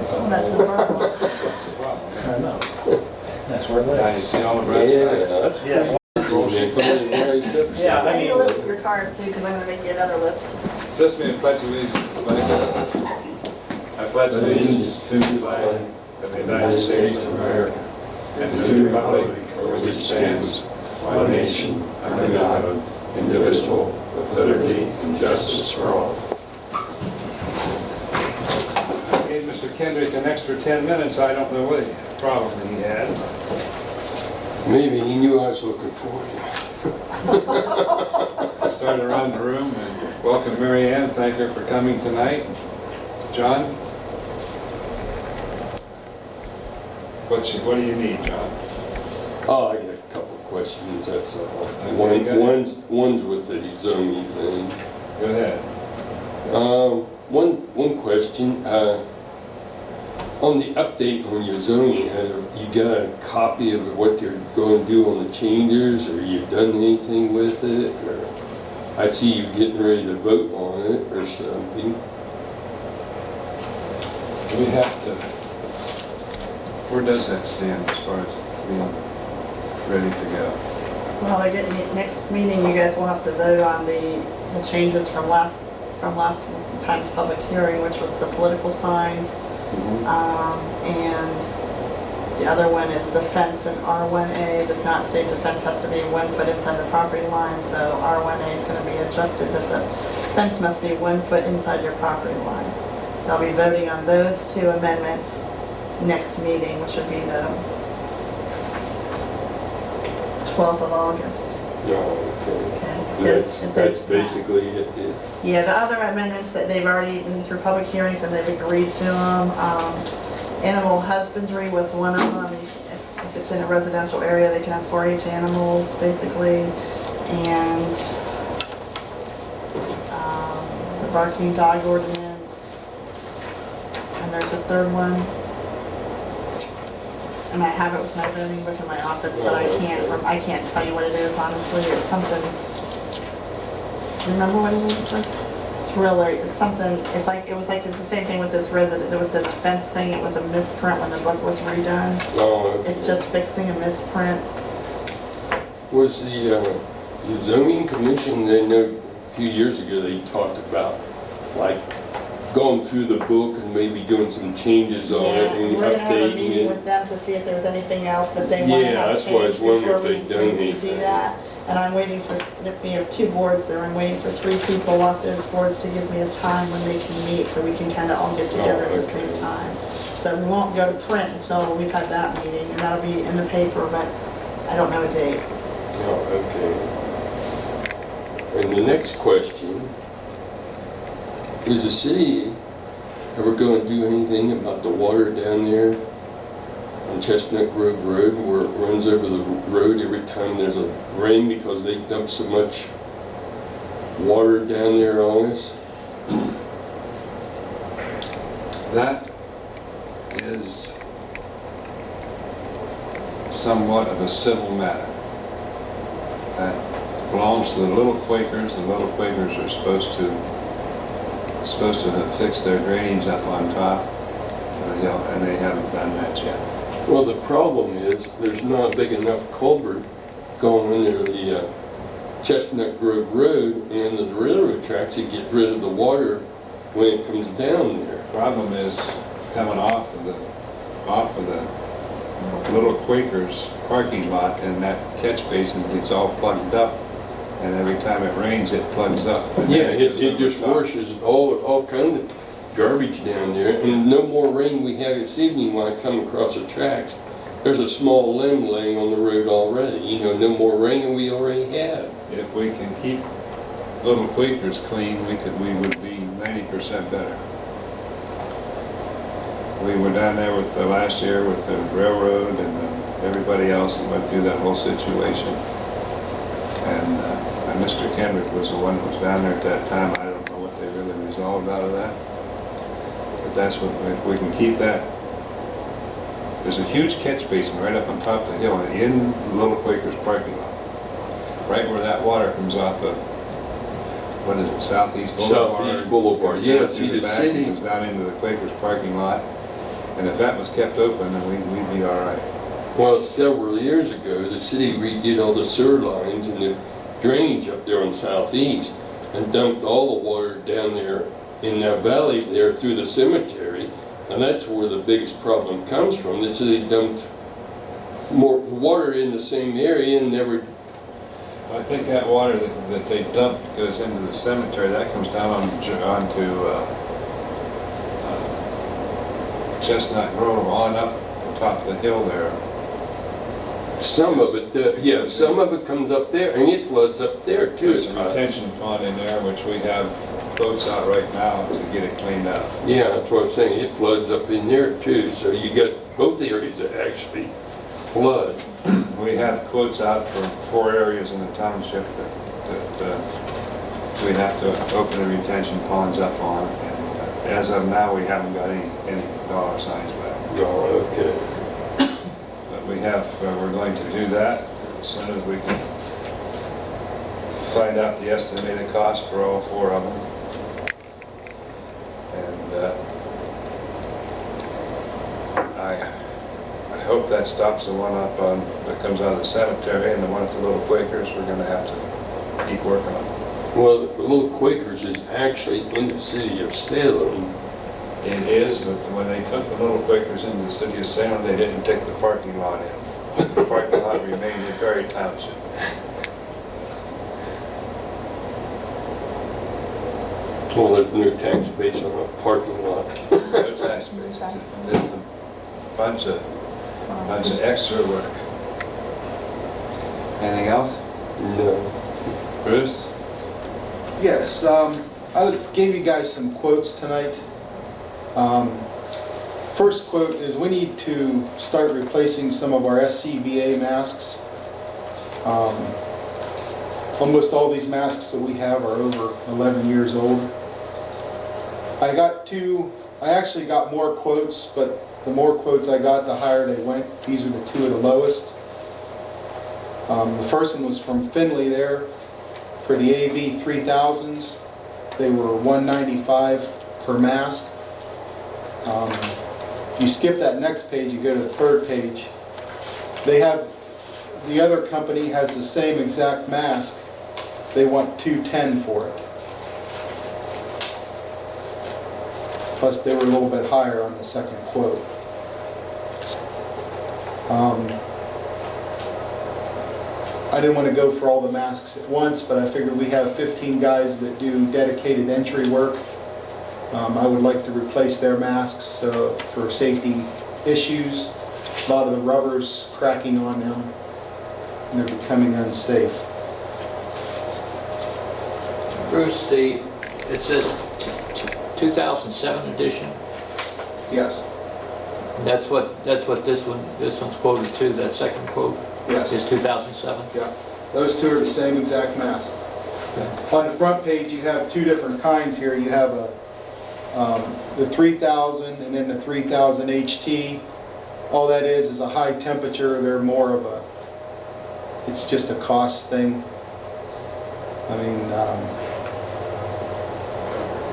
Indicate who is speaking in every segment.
Speaker 1: That's the problem.
Speaker 2: That's the problem.
Speaker 3: I know. That's where it
Speaker 2: Now you
Speaker 3: lives.
Speaker 2: see all the brass tacks.
Speaker 4: that's
Speaker 3: Yeah.
Speaker 4: Yeah,
Speaker 1: I need a list of your cars too, because I'm gonna make you another list.
Speaker 2: Assist me in pledge allegiance to the flag. I pledge allegiance to the flag of the United States of America and to the republic for which it stands, one nation, under God, indivisible, with liberty and justice for all. I gave Mr. Kendrick an extra 10 minutes. I don't know what problem he had.
Speaker 4: Maybe he knew I was looking for him.
Speaker 2: I started around the room and welcome Mary Ann. Thank her for coming tonight. John? What do you need, John?
Speaker 4: Oh, I got a couple of questions, that's all.
Speaker 2: Okay, go ahead.
Speaker 4: One's with the zoning thing.
Speaker 2: Go ahead.
Speaker 4: One question, on the update on your zoning, you got a copy of what they're going to do on the changes, or you done anything with it? Or I see you getting ready to vote on it or something.
Speaker 2: We have to, where does that stand as far as being ready to go?
Speaker 1: Well, they're getting, next meeting, you guys will have to vote on the changes from last time's public hearing, which was the political signs. And the other one is the fence in R1A does not state the fence has to be 1 foot inside the property line, so R1A is going to be adjusted that the fence must be 1 foot inside your property line. They'll be voting on those two amendments next meeting, which would be the 12th of August.
Speaker 4: Oh, okay.
Speaker 1: Okay.
Speaker 4: That's basically it.
Speaker 1: Yeah, the other amendments that they've already been through public hearings and they've agreed to them. Animal husbandry was one of them. If it's in a residential area, they can have 4-H animals, basically. And the barking dog ordinance. And there's a third one. And I have it with my zoning book in my office, but I can't tell you what it is, honestly. It's something. Remember what it is? It's really, it's something, it's the same thing with this fence thing. It was a misprint when the book was redone.
Speaker 4: Oh, okay.
Speaker 1: It's just fixing a misprint.
Speaker 4: Was the zoning commission, I know a few years ago they talked about like going through the book and maybe doing some changes on it and
Speaker 1: We're gonna have a
Speaker 4: updating
Speaker 1: meeting
Speaker 4: it.
Speaker 1: with them to see if there's anything else that they want to
Speaker 4: Yeah,
Speaker 1: have
Speaker 4: that's why I was
Speaker 1: changed
Speaker 4: wondering
Speaker 1: before
Speaker 4: if they'd done
Speaker 1: we do
Speaker 4: anything.
Speaker 1: that. And I'm waiting for, we have 2 boards there, I'm waiting for 3 people off those boards to give me a time when they can meet so we can kind of all get together at the
Speaker 4: okay.
Speaker 1: same time. So we won't go to print until we've had that meeting, and that'll be in the paper, but I don't know a date.
Speaker 4: Oh, okay. And the next question, is the city ever going to do anything about the water down there on Chestnut Grove Road where it runs over the road every time there's a rain because they dump so much water down there on us?
Speaker 2: That is somewhat of a civil matter. That belongs to the little Quakers. The little Quakers are supposed to have fixed their drainage up on top of the hill, and they haven't done that yet.
Speaker 4: Well, the problem is there's not a big enough culvert going under the Chestnut Grove Road and the railroad tracks to get rid of the water when it comes down there.
Speaker 2: Problem is, it's coming off of the little Quakers parking lot, and that catch basin gets all plugged up, and every time it rains, it plugs up. And
Speaker 4: Yeah,
Speaker 2: then
Speaker 4: it
Speaker 2: goes
Speaker 4: just
Speaker 2: over top.
Speaker 4: washes all kind of garbage down there, and no more rain we had this evening when I come across the tracks. There's a small limb laying on the road already. You know, no more rain than we already had.
Speaker 2: If we can keep little Quakers clean, we would be 90% better. We were down there with last year with the railroad and everybody else and went through that whole situation. And Mr. Kendrick was the one that was down there at that time. I don't know what they really resolved out of that. But that's what, if we can keep that. There's a huge catch basin right up on top of the hill in Little Quaker's parking lot. Right where that water comes off of, what is it, Southeast Boulevard?
Speaker 4: Southeast Boulevard,
Speaker 2: Goes
Speaker 4: yeah,
Speaker 2: down
Speaker 4: see
Speaker 2: through
Speaker 4: the
Speaker 2: back,
Speaker 4: city.
Speaker 2: Goes down into the Quaker's parking lot. And if that was kept open, then we'd be all right.
Speaker 4: Well, several years ago, the city redid all the sewer lines and the drainage up there on Southeast and dumped all the water down there in that valley there through the cemetery. And that's where the biggest problem comes from. The city dumped more water in the same area and never.
Speaker 2: I think that water that they dump goes into the cemetery, that comes down onto Chestnut Grove on up the top of the hill there.
Speaker 4: Some of it, yeah, some of it comes up there and it floods up there too.
Speaker 2: There's a retention pond in there, which we have quotes out right now to get it cleaned up.
Speaker 4: Yeah, that's what I'm saying. It floods up in there too. So you got both areas that actually flood.
Speaker 2: We have quotes out for 4 areas in the township that we'd have to open the retention ponds up on. And as of now, we haven't got any dollar signs back.
Speaker 4: Oh, okay.
Speaker 2: But we have, we're going to do that as soon as we can find out the estimated cost for all 4 of them. And I hope that stops the one up on, that comes out of the cemetery, and the one at the Little Quakers, we're gonna have to keep working on.
Speaker 4: Well, the Little Quakers is actually in the city of Salem.
Speaker 2: It is, but when they took the Little Quakers into the city of Salem, they didn't take the parking lot in. The parking lot remained in Perry Township.
Speaker 4: Well, there's no tax base on a parking lot.
Speaker 2: No tax base, just a bunch of extra work. Anything else?
Speaker 4: No.
Speaker 2: Bruce?
Speaker 3: Yes, I gave you guys some quotes tonight. First quote is we need to start replacing some of our SCBA masks. Almost all these masks that we have are over 11 years old. I actually got more quotes, but the more quotes I got, the higher they went. These are the 2 of the lowest. The first one was from Finley there for the AV 3000s. They were $195 per mask. If you skip that next page, you go to the 3rd page. The other company has the same exact mask. They want $210 for it. Plus they were a little bit higher on the second quote. I didn't want to go for all the masks at once, but I figured we have 15 guys that do dedicated entry work. I would like to replace their masks for safety issues. A lot of the rubber's cracking on them and they're becoming unsafe.
Speaker 5: Bruce, it says 2007 edition.
Speaker 3: Yes.
Speaker 5: That's what this one's quoted to. That second quote
Speaker 3: Yes.
Speaker 5: is 2007.
Speaker 3: Yeah. Those 2 are the same exact masks.
Speaker 5: Okay.
Speaker 3: On the front page, you have 2 different kinds here. You have the 3000 and then the 3000 HT. All that is a high temperature. They're more of it's just a cost thing. I mean,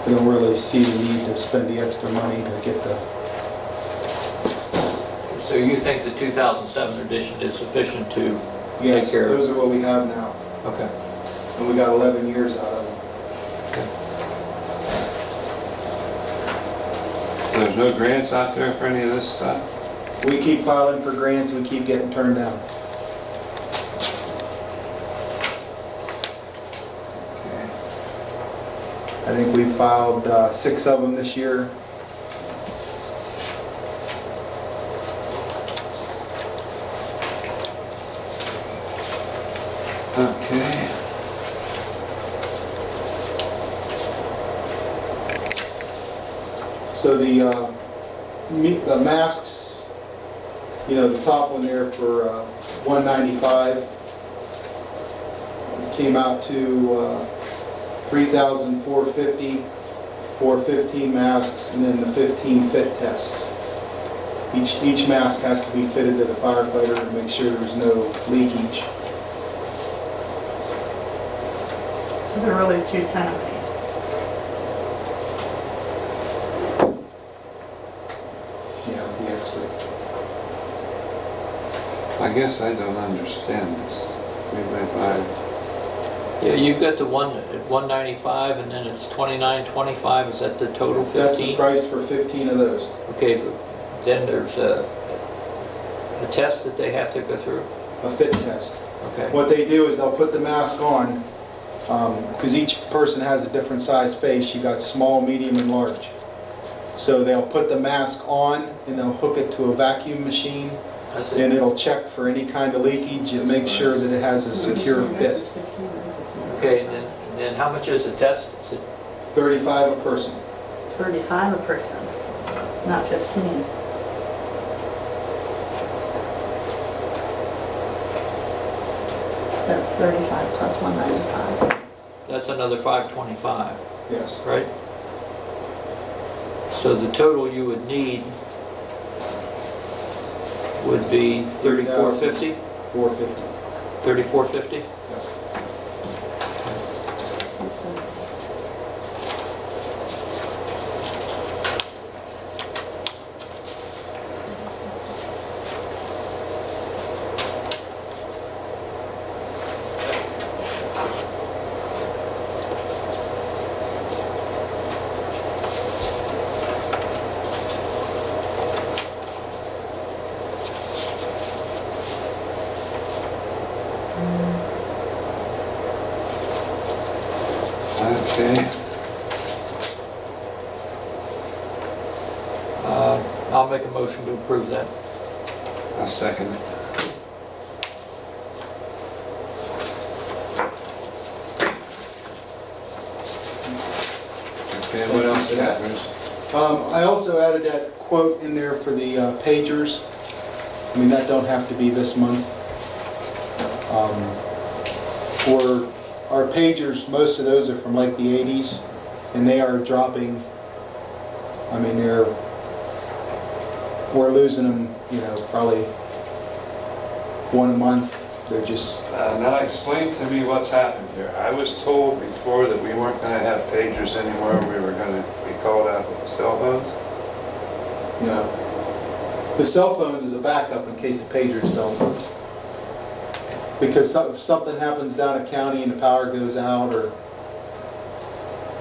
Speaker 3: I don't really see the need to spend the extra money to get the...
Speaker 5: So you think the 2007 edition is sufficient to
Speaker 3: Yes,
Speaker 5: take care
Speaker 3: those
Speaker 5: of?
Speaker 3: are what we have now.
Speaker 5: Okay.
Speaker 3: And we got 11 years out of them.
Speaker 2: There's no grants out there for any of this stuff?
Speaker 3: We keep filing for grants and we keep getting turned down. I think we filed 6 of them this year.
Speaker 2: Okay.
Speaker 3: So the masks, the top one there for $195 came out to $3,450 for 15 masks, and then the 15 fit tests. Each mask has to be fitted to the firefighter to make sure there's no leakage.
Speaker 1: So they're really 210 of these.
Speaker 3: Yeah, the extra.
Speaker 2: I guess I don't understand this. 3x5.
Speaker 5: Yeah, you've got the one at 195 and then it's 2925, is that the total 15?
Speaker 3: That's the price for 15 of those.
Speaker 5: Okay, but then there's a test that they have to go through?
Speaker 3: A fit test.
Speaker 5: Okay.
Speaker 3: What they do is they'll put the mask on, because each person has a different size face. You got small, medium, and large. So they'll put the mask on and they'll hook it to a vacuum machine,
Speaker 5: I see.
Speaker 3: and it'll check for any kind of leakage and make sure that it has a secure fit.
Speaker 5: Okay, and then how much is the test? Is it
Speaker 3: 35 a person.
Speaker 1: 35 a person, not 15. That's 35 plus 195.
Speaker 5: That's another 525,
Speaker 3: Yes.
Speaker 5: right? So the total you would need would be 3450?
Speaker 3: 450.
Speaker 5: 3450?
Speaker 3: Yes.
Speaker 2: Okay.
Speaker 5: I'll make a motion to approve that.
Speaker 2: I'll second it. Okay, what else you got, Bruce?
Speaker 3: I also added that quote in there for the pagers. I mean, that don't have to be this month. For our pagers, most of those are from like the 80s, and they are dropping. I mean, we're losing them, you know, probably one a month. They're just,
Speaker 2: Now explain to me what's happened here. I was told before that we weren't going to have pagers anymore. We were going to be called out with the cell phones.
Speaker 3: you know, the cell phones is a backup in case the pagers don't work. Because if something happens down a county and the power goes out, or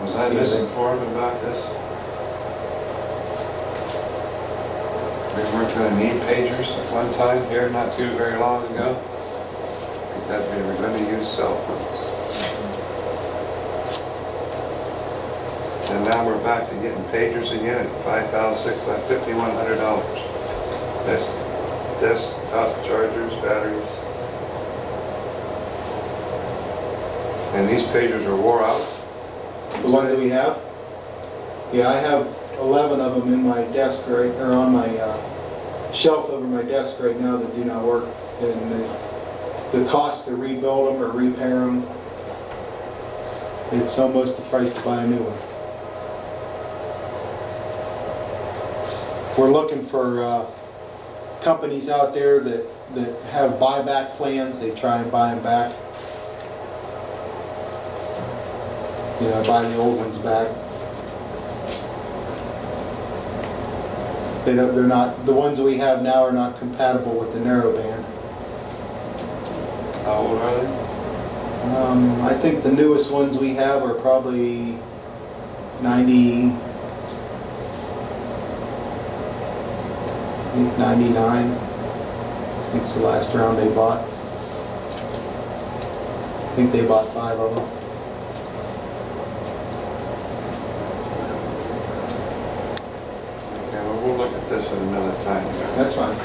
Speaker 2: Was I misinformed about this? We weren't going to need pagers at one time here, not too very long ago. That we were going to use cell phones. And now we're back to getting pagers again at $5,100. Desktop chargers, batteries. And these pagers are wore out?
Speaker 3: the ones that we have. Yeah, I have 11 of them in my desk right, or on my shelf over my desk right now that do not work. And the cost to rebuild them or repair them, it's almost the price to buy a new one. We're looking for companies out there that have buyback plans. They try and buy them back. You know, buy the old ones back. They're not, the ones that we have now are not compatible with the narrowband.
Speaker 2: How old are they?
Speaker 3: I think the newest ones we have are probably 90, I think 99. I think it's the last round they bought. I think they bought 5 of them.
Speaker 2: Okay, well, we'll look at this at another time.
Speaker 3: That's fine.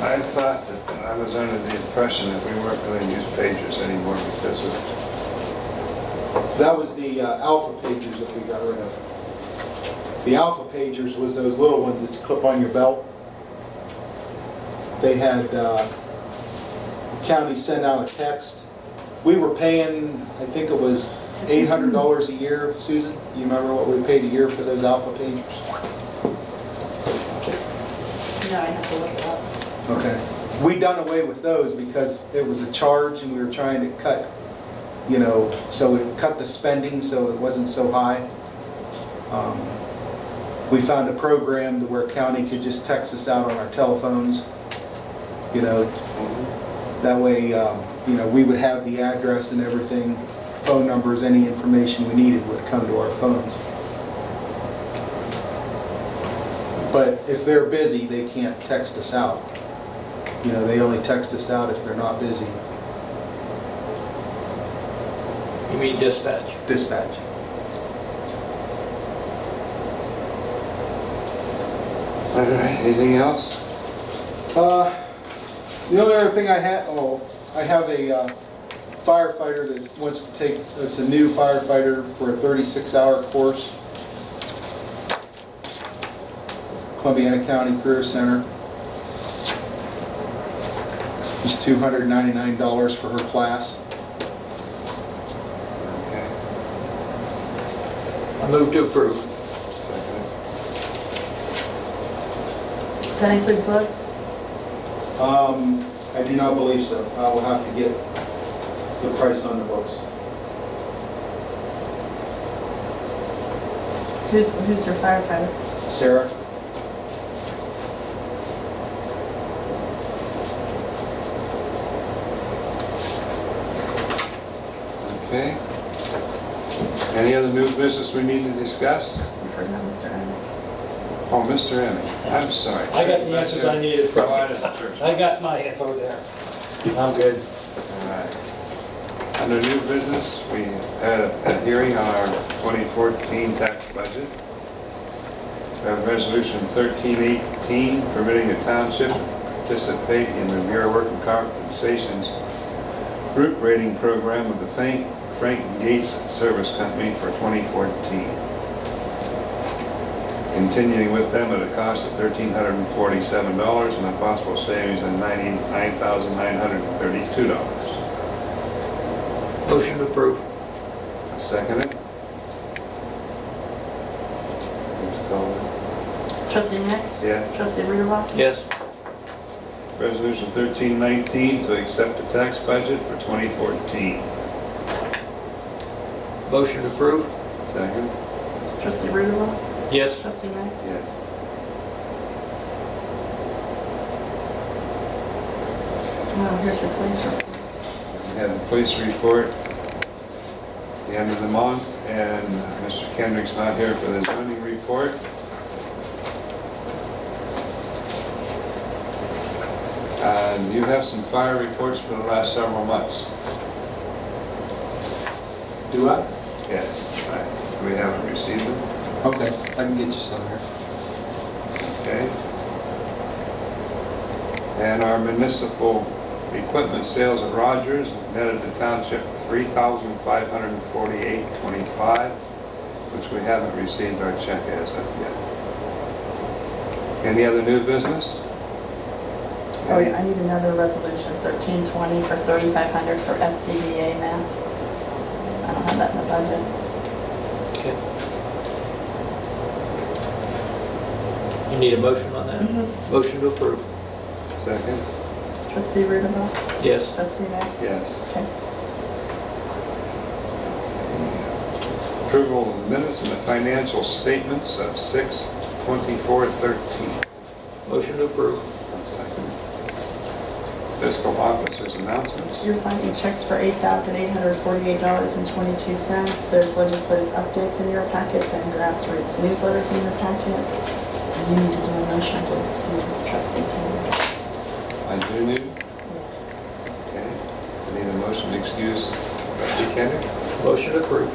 Speaker 2: I thought that I was under the impression that we weren't going to use pagers anymore because of,
Speaker 3: That was the alpha pagers that we got rid of. The alpha pagers was those little ones that you clip on your belt. They had, county send out a text. We were paying, I think it was $800 a year, Susan? You remember what we paid a year for those alpha pagers?
Speaker 1: No, I have to look it up.
Speaker 3: Okay. We done away with those because it was a charge and we were trying to cut, you know, so it cut the spending so it wasn't so high. We found a program where county could just text us out on our telephones, you know, that way, you know, we would have the address and everything, phone numbers, any information we needed would come to our phones. But if they're busy, they can't text us out. You know, they only text us out if they're not busy.
Speaker 5: You mean dispatch?
Speaker 3: Dispatch.
Speaker 2: All right, anything else?
Speaker 3: The only other thing I had, I have a firefighter that wants to take, it's a new firefighter for a 36-hour course. Columbiana County Career Center. It's $299 for her class.
Speaker 2: Okay.
Speaker 5: I move to approve.
Speaker 2: Second.
Speaker 1: Does that include books?
Speaker 3: I do not believe so. I will have to get the price on the books.
Speaker 1: Who's your firefighter?
Speaker 3: Sarah?
Speaker 2: Okay. Any other new business we need to discuss?
Speaker 1: We've heard about Mr. Emmett.
Speaker 2: Oh, Mr. Emmett, I'm sorry.
Speaker 6: I got the answers I needed from
Speaker 2: Provided
Speaker 6: you.
Speaker 2: the church.
Speaker 6: I got my info there. I'm good.
Speaker 2: All right. Under new business, we had a hearing on our 2014 tax budget. We have Resolution 1318 permitting the township to participate in the Bureau of Workers' Compensation's group rating program with the Frank Gates Service Company for 2014. Continuing with them at a cost of $1,347 and a possible savings of $99,932.
Speaker 5: Motion to approve.
Speaker 2: Second it. Please call it.
Speaker 1: Trustee Nix?
Speaker 2: Yes.
Speaker 1: Trustee Rudoff?
Speaker 5: Yes.
Speaker 2: Resolution 1319 to accept the tax budget for 2014.
Speaker 5: Motion to approve.
Speaker 2: Second.
Speaker 1: Trustee Rudoff?
Speaker 5: Yes.
Speaker 1: Trustee Nix?
Speaker 2: Yes.
Speaker 1: Well, here's your police report.
Speaker 2: We have the police report at the end of the month, and Mr. Kendrick's not here for the zoning report. And you have some fire reports for the last several months.
Speaker 3: Do I?
Speaker 2: Yes. Right. We haven't received them.
Speaker 3: Okay, I can get you some here.
Speaker 2: Okay. And our municipal equipment sales at Rogers netted the township $3,548.25, which we haven't received our check as of yet. Any other new business?
Speaker 1: Oh, yeah, I need another resolution, 1320 for 3,500 for SCBA masks. I don't have that in the budget.
Speaker 5: Okay. You need a motion on that? Motion to approve.
Speaker 2: Second?
Speaker 1: Trustee Rudoff?
Speaker 5: Yes.
Speaker 1: Trustee Nix?
Speaker 2: Yes.
Speaker 1: Okay.
Speaker 2: Approval of the minutes and the financial statements of 6/24/13.
Speaker 5: Motion to approve.
Speaker 2: Second. Fiscal officer's announcements.
Speaker 1: You're signing checks for $8,848.22. There's legislative updates in your packets and grassroots newsletters in your packet. And you need to do a motion to excuse Trustee Kendrick.
Speaker 2: I do need. Okay. I need a motion to excuse Trustee Kendrick.
Speaker 5: Motion to approve.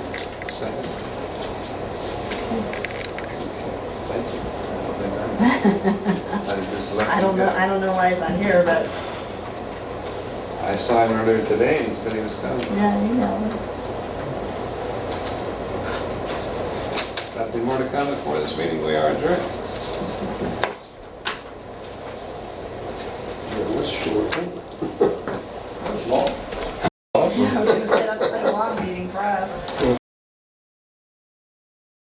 Speaker 2: Second. Thank you. I just let
Speaker 1: I
Speaker 2: you
Speaker 1: don't know,
Speaker 2: go.
Speaker 1: I don't know why he's not here, but
Speaker 2: I saw him earlier today and he said he was coming.
Speaker 1: yeah, you know.
Speaker 2: Nothing more to come before this meeting. We are adjourned.
Speaker 4: It was short.